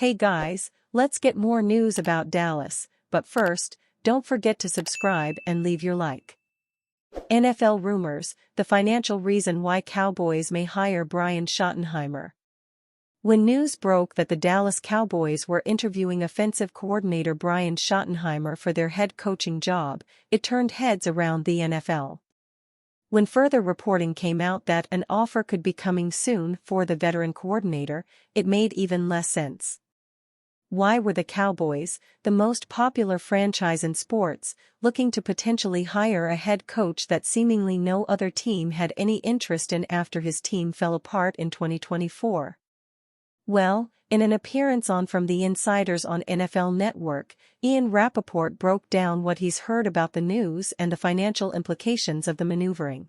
Hey guys, let's get more news about Dallas, but first, don't forget to subscribe and leave your like. NFL rumors, the financial reason why Cowboys may hire Brian Schottenheimer. When news broke that the Dallas Cowboys were interviewing offensive coordinator Brian Schottenheimer for their head coaching job, it turned heads around the NFL. When further reporting came out that an offer could be coming soon for the veteran coordinator, it made even less sense. Why were the Cowboys, the most popular franchise in sports, looking to potentially hire a head coach that seemingly no other team had any interest in after his team fell apart in 2024? Well, in an appearance on From the Insiders on NFL Network, Ian Rappaport broke down what he's heard about the news and the financial implications of the maneuvering.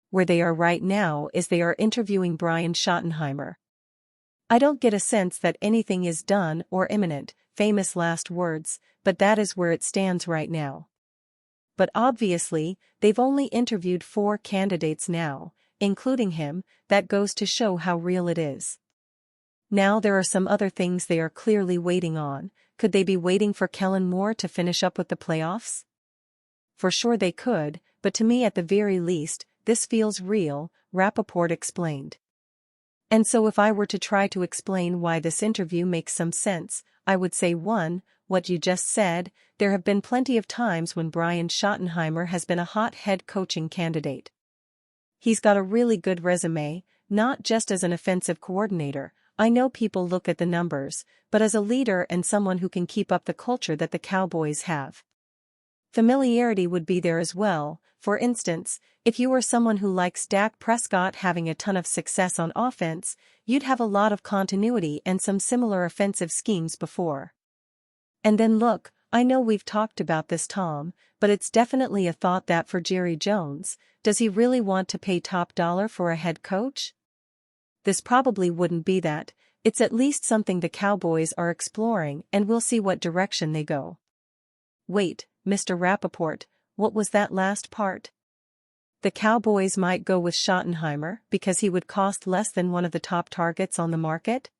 Where they are right now is they are interviewing Brian Schottenheimer. I don't get a sense that anything is done or imminent, famous last words, but that is where it stands right now. But obviously, they've only interviewed 4 candidates now, including him. That goes to show how real it is. Now there are some other things they are clearly waiting on. Could they be waiting for Kellen Moore to finish up with the playoffs? For sure they could, but to me at the very least, this feels real, Rappaport explained. And so if I were to try to explain why this interview makes some sense, I would say 1, what you just said, there have been plenty of times when Brian Schottenheimer has been a hot head coaching candidate. He's got a really good resume, not just as an offensive coordinator. I know people look at the numbers, but as a leader and someone who can keep up the culture that the Cowboys have. Familiarity would be there as well. For instance, if you were someone who likes Dak Prescott having a ton of success on offense, you'd have a lot of continuity and some similar offensive schemes before. And then look, I know we've talked about this, Tom, but it's definitely a thought that for Jerry Jones, does he really want to pay top dollar for a head coach? This probably wouldn't be that. It's at least something the Cowboys are exploring, and we'll see what direction they go. Wait, Mr. Rappaport, what was that last part? The Cowboys might go with Schottenheimer because he would cost less than one of the top targets on the market?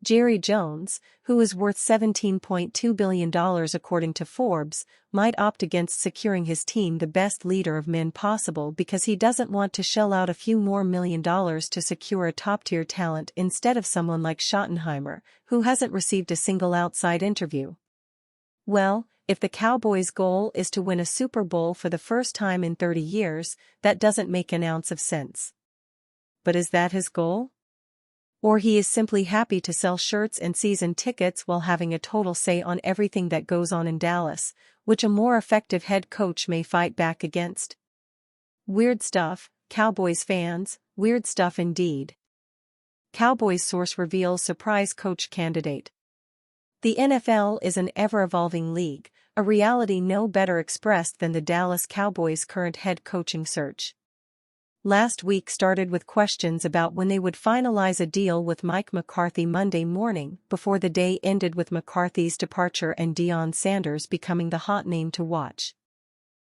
Jerry Jones, who is worth $17.2 billion according to Forbes, might opt against securing his team the best leader of men possible because he doesn't want to shell out a few more $1 million to secure a top-tier talent instead of someone like Schottenheimer, who hasn't received a single outside interview. Well, if the Cowboys' goal is to win a Super Bowl for the first time in 30 years, that doesn't make an ounce of sense. But is that his goal? Or he is simply happy to sell shirts and season tickets while having a total say on everything that goes on in Dallas, which a more effective head coach may fight back against? Weird stuff, Cowboys fans, weird stuff indeed. Cowboys source reveals surprise coach candidate. The NFL is an ever-evolving league, a reality no better expressed than the Dallas Cowboys' current head coaching search. Last week started with questions about when they would finalize a deal with Mike McCarthy Monday morning, before the day ended with McCarthy's departure and Deion Sanders becoming the hot name to watch.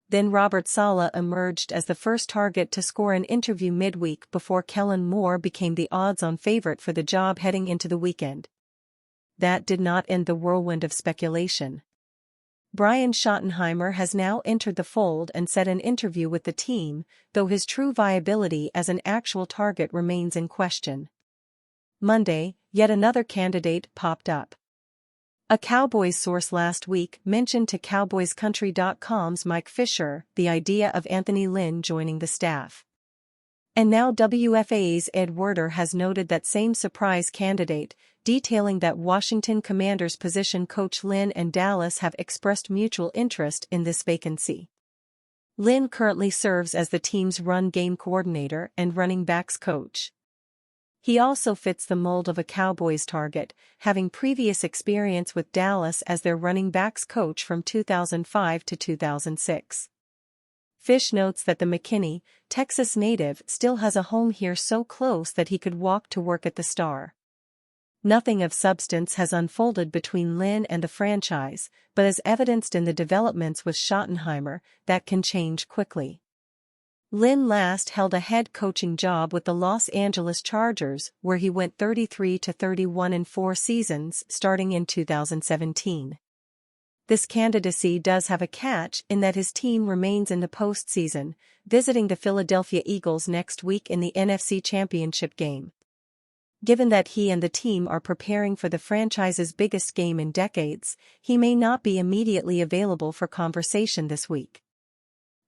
Then Robert Saleh emerged as the first target to score an interview midweek before Kellen Moore became the odds-on favorite for the job heading into the weekend. That did not end the whirlwind of speculation. Brian Schottenheimer has now entered the fold and set an interview with the team, though his true viability as an actual target remains in question. Monday, yet another candidate popped up. A Cowboys source last week mentioned to CowboysCountry.com's Mike Fisher the idea of Anthony Lynn joining the staff. And now WFA's Ed Werder has noted that same surprise candidate, detailing that Washington Commanders position coach Lynn and Dallas have expressed mutual interest in this vacancy. Lynn currently serves as the team's run game coordinator and running backs coach. He also fits the mold of a Cowboys target, having previous experience with Dallas as their running backs coach from 2005 to 2006. Fish notes that the McKinney, Texas native still has a home here so close that he could walk to work at the Star. Nothing of substance has unfolded between Lynn and the franchise, but as evidenced in the developments with Schottenheimer, that can change quickly. Lynn last held a head coaching job with the Los Angeles Chargers, where he went 33-31 in 4 seasons starting in 2017. This candidacy does have a catch in that his team remains in the postseason, visiting the Philadelphia Eagles next week in the NFC Championship game. Given that he and the team are preparing for the franchise's biggest game in decades, he may not be immediately available for conversation this week.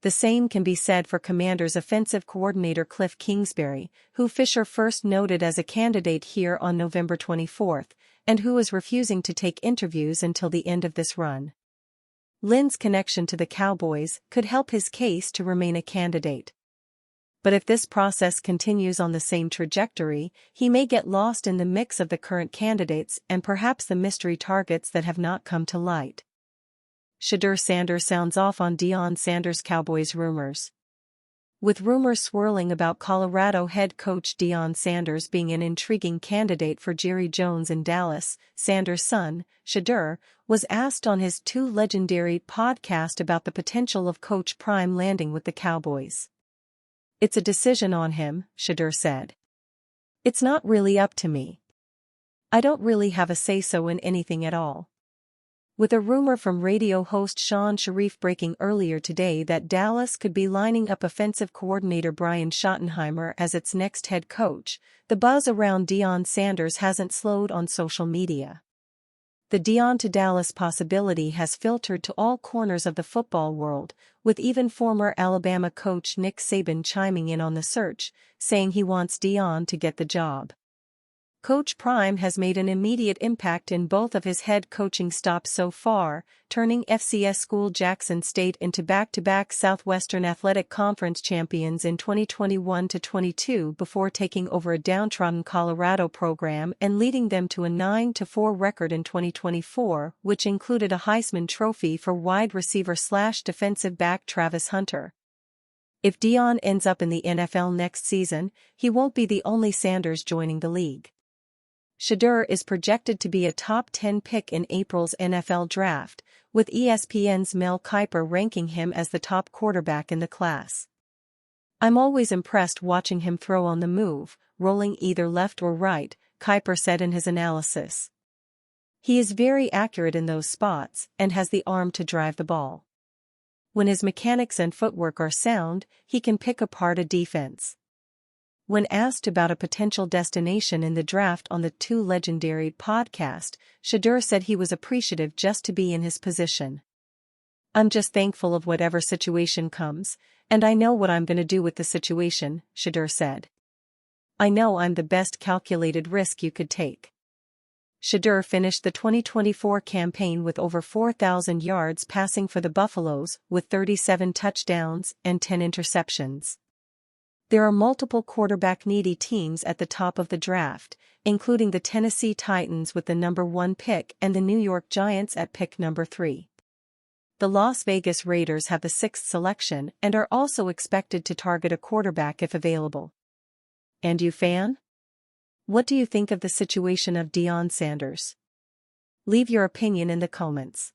The same can be said for Commanders offensive coordinator Cliff Kingsbury, who Fisher first noted as a candidate here on November 24, and who is refusing to take interviews until the end of this run. Lynn's connection to the Cowboys could help his case to remain a candidate. But if this process continues on the same trajectory, he may get lost in the mix of the current candidates and perhaps the mystery targets that have not come to light. Shedeur Sanders sounds off on Deion Sanders' Cowboys rumors. With rumors swirling about Colorado head coach Deion Sanders being an intriguing candidate for Jerry Jones in Dallas, Sanders' son, Shedeur, was asked on his Two Legendary podcast about the potential of Coach Prime landing with the Cowboys. "It's a decision on him," Shedeur said. "It's not really up to me. I don't really have a say-so in anything at all." With a rumor from radio host Sean Sharif breaking earlier today that Dallas could be lining up offensive coordinator Brian Schottenheimer as its next head coach, the buzz around Deion Sanders hasn't slowed on social media. The Deion to Dallas possibility has filtered to all corners of the football world, with even former Alabama coach Nick Saban chiming in on the search, saying he wants Deion to get the job. Coach Prime has made an immediate impact in both of his head coaching stops so far, turning FCS school Jackson State into back-to-back Southwestern Athletic Conference champions in 2021-22 before taking over a downtrodden Colorado program and leading them to a 9-4 record in 2024, which included a Heisman Trophy for wide receiver/defensive back Travis Hunter. If Deion ends up in the NFL next season, he won't be the only Sanders joining the league. Shedeur is projected to be a top 10 pick in April's NFL draft, with ESPN's Mel Kiper ranking him as the top quarterback in the class. "I'm always impressed watching him throw on the move, rolling either left or right," Kiper said in his analysis. "He is very accurate in those spots and has the arm to drive the ball. When his mechanics and footwork are sound, he can pick apart a defense." When asked about a potential destination in the draft on the Two Legendary podcast, Shedeur said he was appreciative just to be in his position. "I'm just thankful of whatever situation comes, and I know what I'm going to do with the situation," Shedeur said. "I know I'm the best calculated risk you could take." Shedeur finished the 2024 campaign with over 4,000 yards passing for the Buffaloes, with 37 touchdowns and 10 interceptions. There are multiple quarterback-needy teams at the top of the draft, including the Tennessee Titans with the number 1 pick and the New York Giants at pick number 3. The Las Vegas Raiders have the 6th selection and are also expected to target a quarterback if available. And you, fan? What do you think of the situation of Deion Sanders? Leave your opinion in the comments.